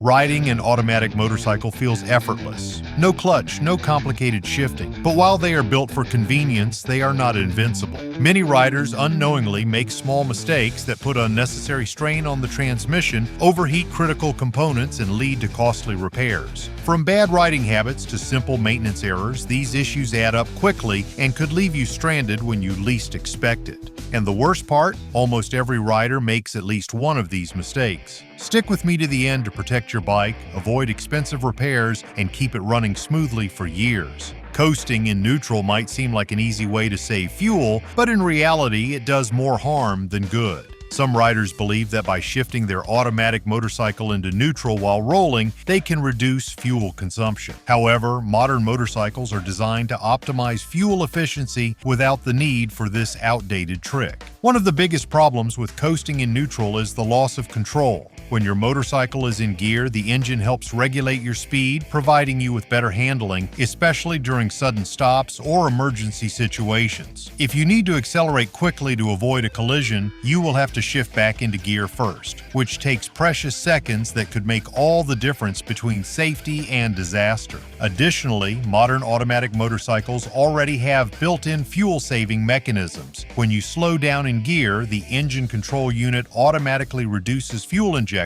Riding an automatic motorcycle feels effortless. No clutch, no complicated shifting. But while they are built for convenience, they are not invincible. Many riders unknowingly make small mistakes that put unnecessary strain on the transmission, overheat critical components, and lead to costly repairs. From bad riding habits to simple maintenance errors, these issues add up quickly and could leave you stranded when you least expect it. And the worst part? Almost every rider makes at least one of these mistakes. Stick with me to the end to protect your bike, avoid expensive repairs, and keep it running smoothly for years. Coasting in neutral might seem like an easy way to save fuel, but in reality, it does more harm than good. Some riders believe that by shifting their automatic motorcycle into neutral while rolling, they can reduce fuel consumption. However, modern motorcycles are designed to optimize fuel efficiency without the need for this outdated trick. One of the biggest problems with coasting in neutral is the loss of control. When your motorcycle is in gear, the engine helps regulate your speed, providing you with better handling, especially during sudden stops or emergency situations. If you need to accelerate quickly to avoid a collision, you will have to shift back into gear first, which takes precious seconds that could make all the difference between safety and disaster. Additionally, modern automatic motorcycles already have built-in fuel-saving mechanisms. When you slow down in gear, the engine control unit automatically reduces fuel injection,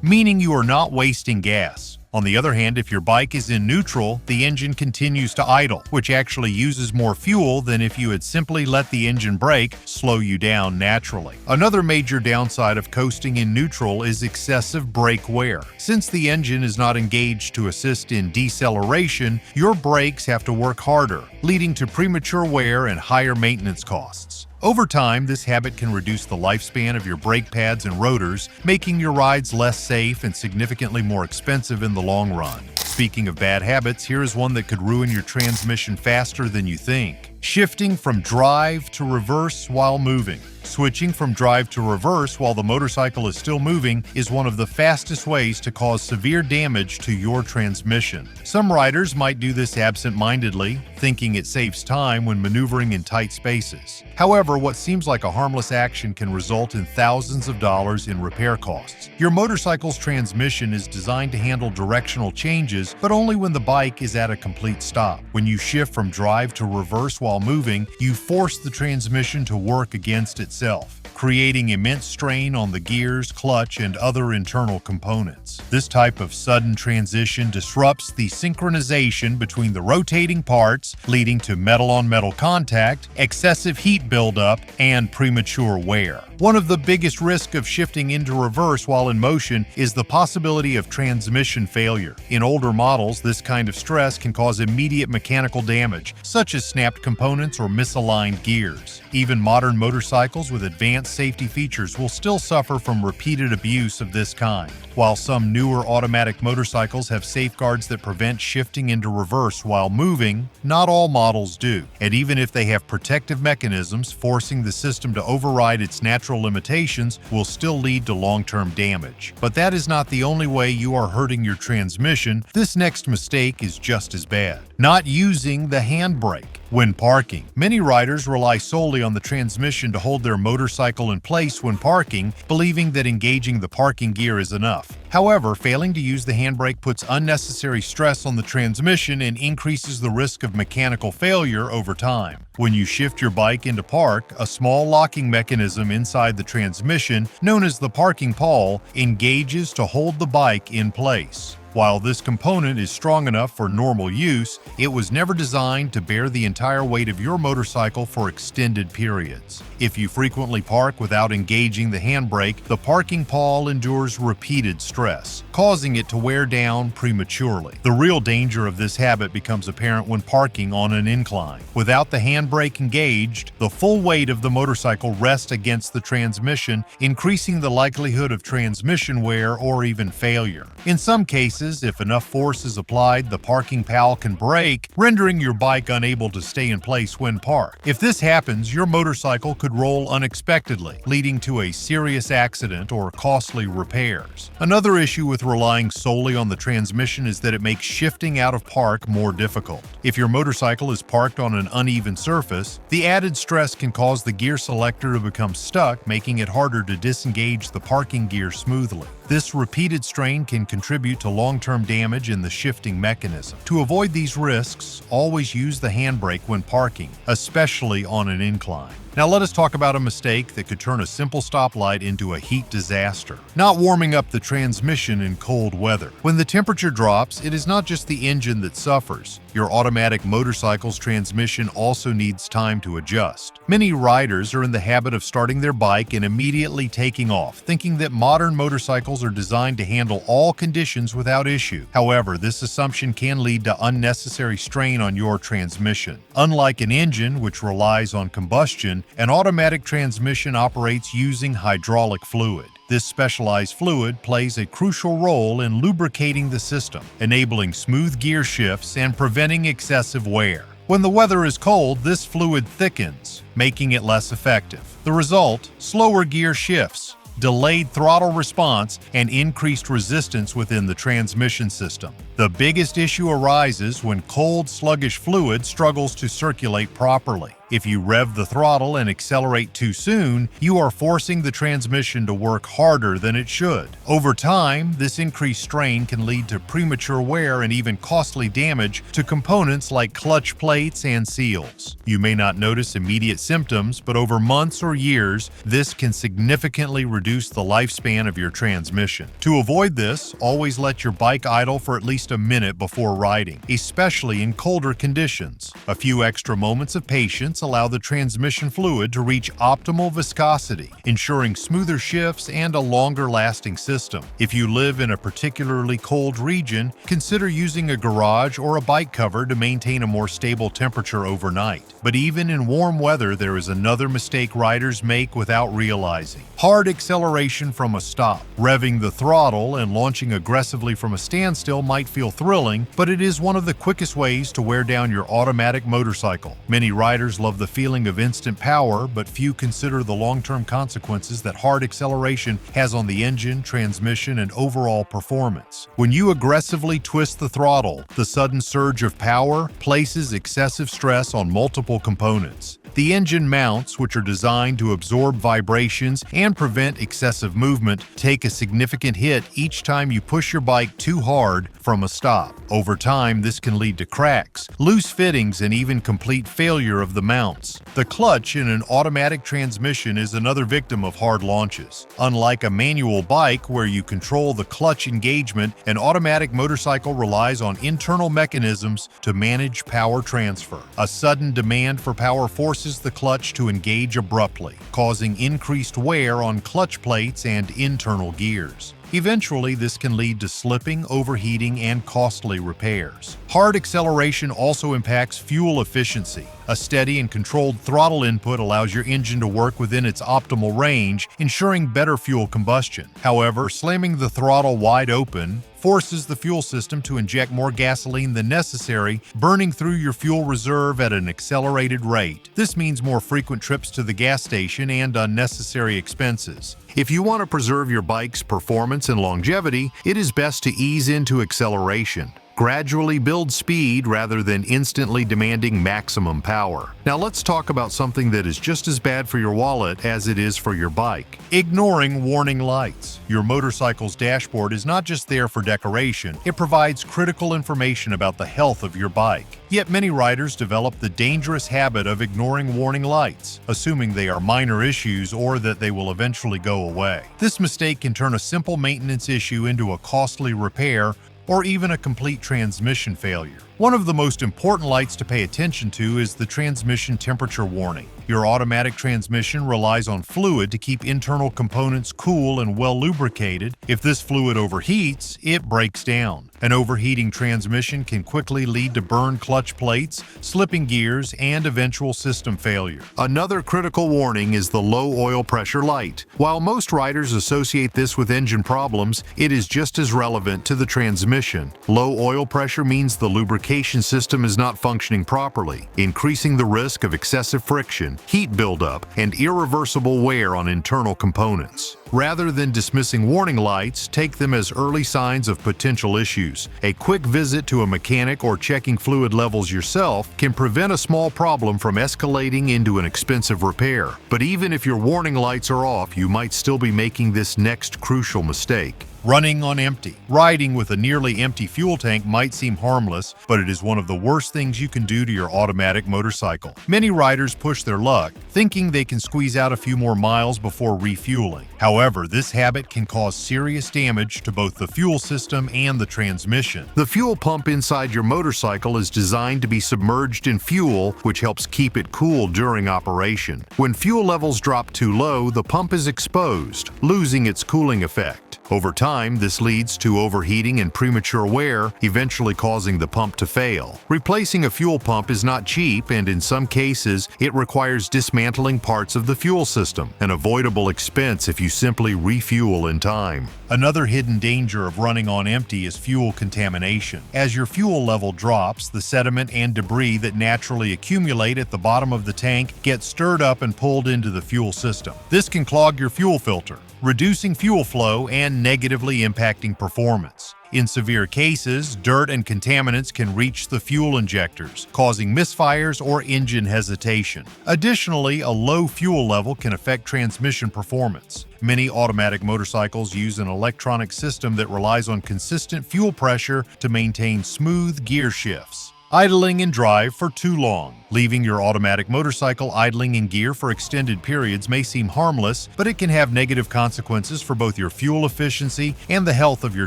meaning you are not wasting gas. On the other hand, if your bike is in neutral, the engine continues to idle, which actually uses more fuel than if you had simply let the engine brake slow you down naturally. Another major downside of coasting in neutral is excessive brake wear. Since the engine is not engaged to assist in deceleration, your brakes have to work harder, leading to premature wear and higher maintenance costs. Over time, this habit can reduce the lifespan of your brake pads and rotors, making your rides less safe and significantly more expensive in the long run. Speaking of bad habits, here is one that could ruin your transmission faster than you think. Shifting from drive to reverse while moving. Switching from drive to reverse while the motorcycle is still moving is one of the fastest ways to cause severe damage to your transmission. Some riders might do this absent-mindedly, thinking it saves time when maneuvering in tight spaces. However, what seems like a harmless action can result in thousands of dollars in repair costs. Your motorcycle's transmission is designed to handle directional changes, but only when the bike is at a complete stop. When you shift from drive to reverse while moving, you force the transmission to work against itself, creating immense strain on the gears, clutch, and other internal components. This type of sudden transition disrupts the synchronization between the rotating parts, leading to metal-on-metal contact, excessive heat buildup, and premature wear. One of the biggest risks of shifting into reverse while in motion is the possibility of transmission failure. In older models, this kind of stress can cause immediate mechanical damage, such as snapped components or misaligned gears. Even modern motorcycles with advanced safety features will still suffer from repeated abuse of this kind. While some newer automatic motorcycles have safeguards that prevent shifting into reverse while moving, not all models do. And even if they have protective mechanisms, forcing the system to override its natural limitations will still lead to long-term damage. But that is not the only way you are hurting your transmission. This next mistake is just as bad. Not using the handbrake. When parking, many riders rely solely on the transmission to hold their motorcycle in place when parking, believing that engaging the parking gear is enough. However, failing to use the handbrake puts unnecessary stress on the transmission and increases the risk of mechanical failure over time. When you shift your bike into park, a small locking mechanism inside the transmission, known as the parking pawl, engages to hold the bike in place. While this component is strong enough for normal use, it was never designed to bear the entire weight of your motorcycle for extended periods. If you frequently park without engaging the handbrake, the parking pawl endures repeated stress, causing it to wear down prematurely. The real danger of this habit becomes apparent when parking on an incline. Without the handbrake engaged, the full weight of the motorcycle rests against the transmission, increasing the likelihood of transmission wear or even failure. In some cases, if enough force is applied, the parking pawl can break, rendering your bike unable to stay in place when parked. If this happens, your motorcycle could roll unexpectedly, leading to a serious accident or costly repairs. Another issue with relying solely on the transmission is that it makes shifting out of park more difficult. If your motorcycle is parked on an uneven surface, the added stress can cause the gear selector to become stuck, making it harder to disengage the parking gear smoothly. This repeated strain can contribute to long-term damage in the shifting mechanism. To avoid these risks, always use the handbrake when parking, especially on an incline. Now let us talk about a mistake that could turn a simple stoplight into a heat disaster. Not warming up the transmission in cold weather. When the temperature drops, it is not just the engine that suffers. Your automatic motorcycle's transmission also needs time to adjust. Many riders are in the habit of starting their bike and immediately taking off, thinking that modern motorcycles are designed to handle all conditions without issue. However, this assumption can lead to unnecessary strain on your transmission. Unlike an engine, which relies on combustion, an automatic transmission operates using hydraulic fluid. This specialized fluid plays a crucial role in lubricating the system, enabling smooth gear shifts and preventing excessive wear. When the weather is cold, this fluid thickens, making it less effective. The result: slower gear shifts, delayed throttle response, and increased resistance within the transmission system. The biggest issue arises when cold, sluggish fluid struggles to circulate properly. If you rev the throttle and accelerate too soon, you are forcing the transmission to work harder than it should. Over time, this increased strain can lead to premature wear and even costly damage to components like clutch plates and seals. You may not notice immediate symptoms, but over months or years, this can significantly reduce the lifespan of your transmission. To avoid this, always let your bike idle for at least a minute before riding, especially in colder conditions. A few extra moments of patience allow the transmission fluid to reach optimal viscosity, ensuring smoother shifts and a longer-lasting system. If you live in a particularly cold region, consider using a garage or a bike cover to maintain a more stable temperature overnight. But even in warm weather, there is another mistake riders make without realizing: hard acceleration from a stop. Revving the throttle and launching aggressively from a standstill might feel thrilling, but it is one of the quickest ways to wear down your automatic motorcycle. Many riders love the feeling of instant power, but few consider the long-term consequences that hard acceleration has on the engine, transmission, and overall performance. When you aggressively twist the throttle, the sudden surge of power places excessive stress on multiple components. The engine mounts, which are designed to absorb vibrations and prevent excessive movement, take a significant hit each time you push your bike too hard from a stop. Over time, this can lead to cracks, loose fittings, and even complete failure of the mounts. The clutch in an automatic transmission is another victim of hard launches. Unlike a manual bike where you control the clutch engagement, an automatic motorcycle relies on internal mechanisms to manage power transfer. A sudden demand for power forces the clutch to engage abruptly, causing increased wear on clutch plates and internal gears. Eventually, this can lead to slipping, overheating, and costly repairs. Hard acceleration also impacts fuel efficiency. A steady and controlled throttle input allows your engine to work within its optimal range, ensuring better fuel combustion. However, slamming the throttle wide open forces the fuel system to inject more gasoline than necessary, burning through your fuel reserve at an accelerated rate. This means more frequent trips to the gas station and unnecessary expenses. If you want to preserve your bike's performance and longevity, it is best to ease into acceleration. Gradually build speed rather than instantly demanding maximum power. Now let's talk about something that is just as bad for your wallet as it is for your bike: ignoring warning lights. Your motorcycle's dashboard is not just there for decoration, it provides critical information about the health of your bike. Yet many riders develop the dangerous habit of ignoring warning lights, assuming they are minor issues or that they will eventually go away. This mistake can turn a simple maintenance issue into a costly repair or even a complete transmission failure. One of the most important lights to pay attention to is the transmission temperature warning. Your automatic transmission relies on fluid to keep internal components cool and well lubricated. If this fluid overheats, it breaks down. An overheating transmission can quickly lead to burned clutch plates, slipping gears, and eventual system failure. Another critical warning is the low oil pressure light. While most riders associate this with engine problems, it is just as relevant to the transmission. Low oil pressure means the lubrication system is not functioning properly, increasing the risk of excessive friction, heat buildup, and irreversible wear on internal components. Rather than dismissing warning lights, take them as early signs of potential issues. A quick visit to a mechanic or checking fluid levels yourself can prevent a small problem from escalating into an expensive repair. But even if your warning lights are off, you might still be making this next crucial mistake: Running on empty. Riding with a nearly empty fuel tank might seem harmless, but it is one of the worst things you can do to your automatic motorcycle. Many riders push their luck, thinking they can squeeze out a few more miles before refueling. However, this habit can cause serious damage to both the fuel system and the transmission. The fuel pump inside your motorcycle is designed to be submerged in fuel, which helps keep it cool during operation. When fuel levels drop too low, the pump is exposed, losing its cooling effect. Over time, this leads to overheating and premature wear, eventually causing the pump to fail. Replacing a fuel pump is not cheap, and in some cases, it requires dismantling parts of the fuel system, an avoidable expense if you simply refuel in time. Another hidden danger of running on empty is fuel contamination. As your fuel level drops, the sediment and debris that naturally accumulate at the bottom of the tank get stirred up and pulled into the fuel system. This can clog your fuel filter, reducing fuel flow and negatively impacting performance. In severe cases, dirt and contaminants can reach the fuel injectors, causing misfires or engine hesitation. Additionally, a low fuel level can affect transmission performance. Many automatic motorcycles use an electronic system that relies on consistent fuel pressure to maintain smooth gear shifts. Idling in drive for too long. Leaving your automatic motorcycle idling in gear for extended periods may seem harmless, but it can have negative consequences for both your fuel efficiency and the health of your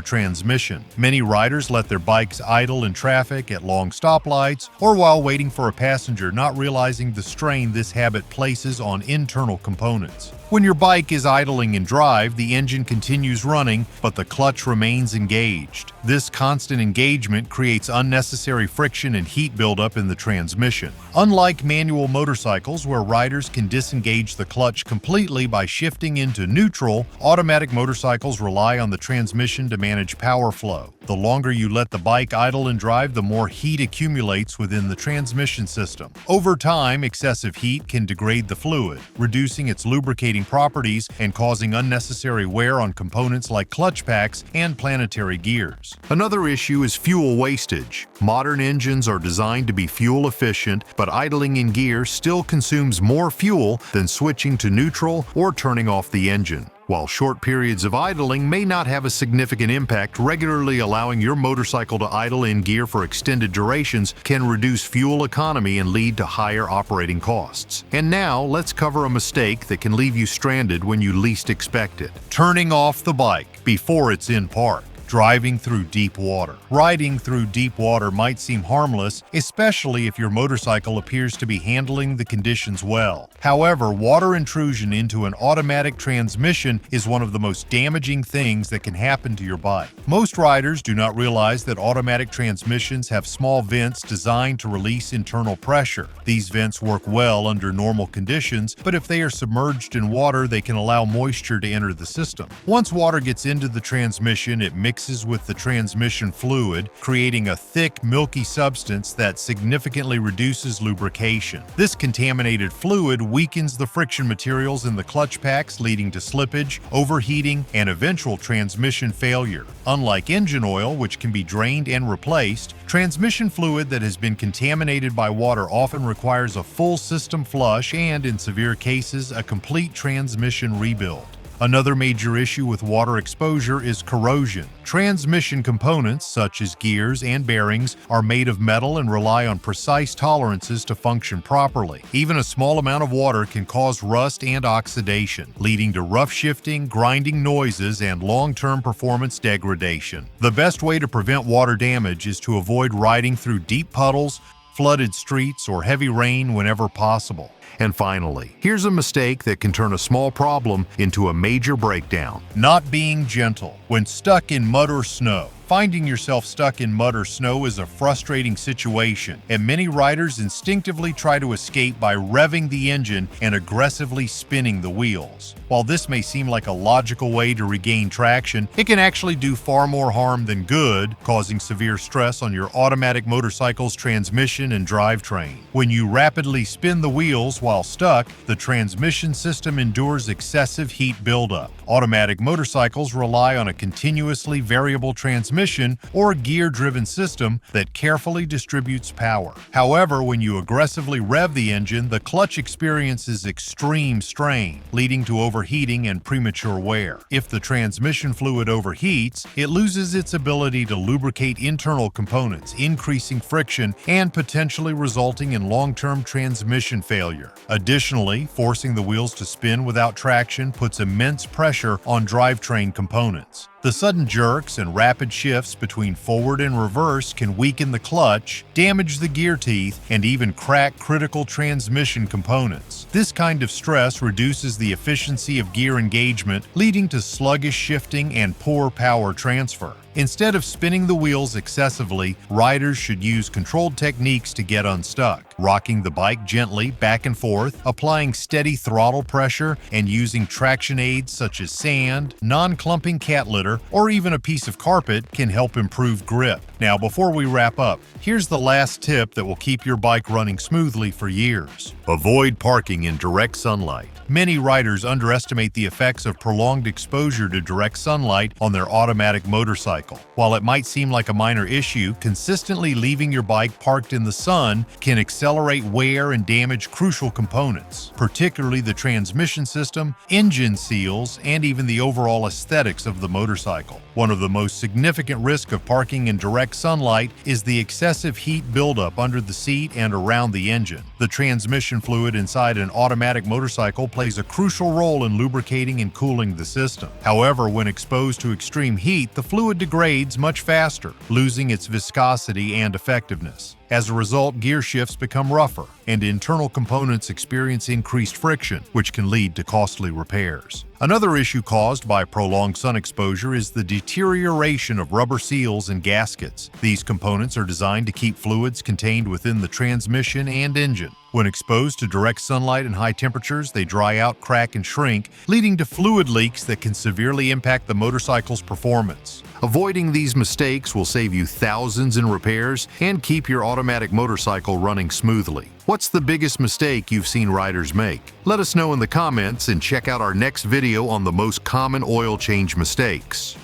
transmission. Many riders let their bikes idle in traffic, at long stoplights, or while waiting for a passenger, not realizing the strain this habit places on internal components. When your bike is idling in drive, the engine continues running, but the clutch remains engaged. This constant engagement creates unnecessary friction and heat buildup in the transmission. Unlike manual motorcycles where riders can disengage the clutch completely by shifting into neutral, automatic motorcycles rely on the transmission to manage power flow. The longer you let the bike idle in drive, the more heat accumulates within the transmission system. Over time, excessive heat can degrade the fluid, reducing its lubricating properties and causing unnecessary wear on components like clutch packs and planetary gears. Another issue is fuel wastage. Modern engines are designed to be fuel efficient, but idling in gear still consumes more fuel than switching to neutral or turning off the engine. While short periods of idling may not have a significant impact, regularly allowing your motorcycle to idle in gear for extended durations can reduce fuel economy and lead to higher operating costs. And now, let's cover a mistake that can leave you stranded when you least expect it. Turning off the bike before it's in park. Driving through deep water. Riding through deep water might seem harmless, especially if your motorcycle appears to be handling the conditions well. However, water intrusion into an automatic transmission is one of the most damaging things that can happen to your bike. Most riders do not realize that automatic transmissions have small vents designed to release internal pressure. These vents work well under normal conditions, but if they are submerged in water, they can allow moisture to enter the system. Once water gets into the transmission, it mixes with the transmission fluid, creating a thick, milky substance that significantly reduces lubrication. This contaminated fluid weakens the friction materials in the clutch packs, leading to slippage, overheating, and eventual transmission failure. Unlike engine oil, which can be drained and replaced, transmission fluid that has been contaminated by water often requires a full system flush and, in severe cases, a complete transmission rebuild. Another major issue with water exposure is corrosion. Transmission components, such as gears and bearings, are made of metal and rely on precise tolerances to function properly. Even a small amount of water can cause rust and oxidation, leading to rough shifting, grinding noises, and long-term performance degradation. The best way to prevent water damage is to avoid riding through deep puddles, flooded streets, or heavy rain whenever possible. And finally, here's a mistake that can turn a small problem into a major breakdown. Not being gentle when stuck in mud or snow. Finding yourself stuck in mud or snow is a frustrating situation, and many riders instinctively try to escape by revving the engine and aggressively spinning the wheels. While this may seem like a logical way to regain traction, it can actually do far more harm than good, causing severe stress on your automatic motorcycle's transmission and drivetrain. When you rapidly spin the wheels while stuck, the transmission system endures excessive heat buildup. Automatic motorcycles rely on a continuously variable transmission transmission or gear-driven system that carefully distributes power. However, when you aggressively rev the engine, the clutch experiences extreme strain, leading to overheating and premature wear. If the transmission fluid overheats, it loses its ability to lubricate internal components, increasing friction and potentially resulting in long-term transmission failure. Additionally, forcing the wheels to spin without traction puts immense pressure on drivetrain components. The sudden jerks and rapid shifts between forward and reverse can weaken the clutch, damage the gear teeth, and even crack critical transmission components. This kind of stress reduces the efficiency of gear engagement, leading to sluggish shifting and poor power transfer. Instead of spinning the wheels excessively, riders should use controlled techniques to get unstuck, rocking the bike gently back and forth, applying steady throttle pressure, and using traction aids such as sand, non-clumping cat litter, or even a piece of carpet can help improve grip. Now, before we wrap up, here's the last tip that will keep your bike running smoothly for years. Avoid parking in direct sunlight. Many riders underestimate the effects of prolonged exposure to direct sunlight on their automatic motorcycle. While it might seem like a minor issue, consistently leaving your bike parked in the sun can accelerate wear and damage crucial components, particularly the transmission system, engine seals, and even the overall aesthetics of the motorcycle. One of the most significant risks of parking in direct sunlight is the excessive heat buildup under the seat and around the engine. The transmission fluid inside an automatic motorcycle plays a crucial role in lubricating and cooling the system. However, when exposed to extreme heat, the fluid degrades much faster, losing its viscosity and effectiveness. As a result, gear shifts become rougher, and internal components experience increased friction, which can lead to costly repairs. Another issue caused by prolonged sun exposure is the deterioration of rubber seals and gaskets. These components are designed to keep fluids contained within the transmission and engine. When exposed to direct sunlight and high temperatures, they dry out, crack, and shrink, leading to fluid leaks that can severely impact the motorcycle's performance. Avoiding these mistakes will save you thousands in repairs and keep your automatic motorcycle running smoothly. What's the biggest mistake you've seen riders make? Let us know in the comments and check out our next video on the most common oil change mistakes.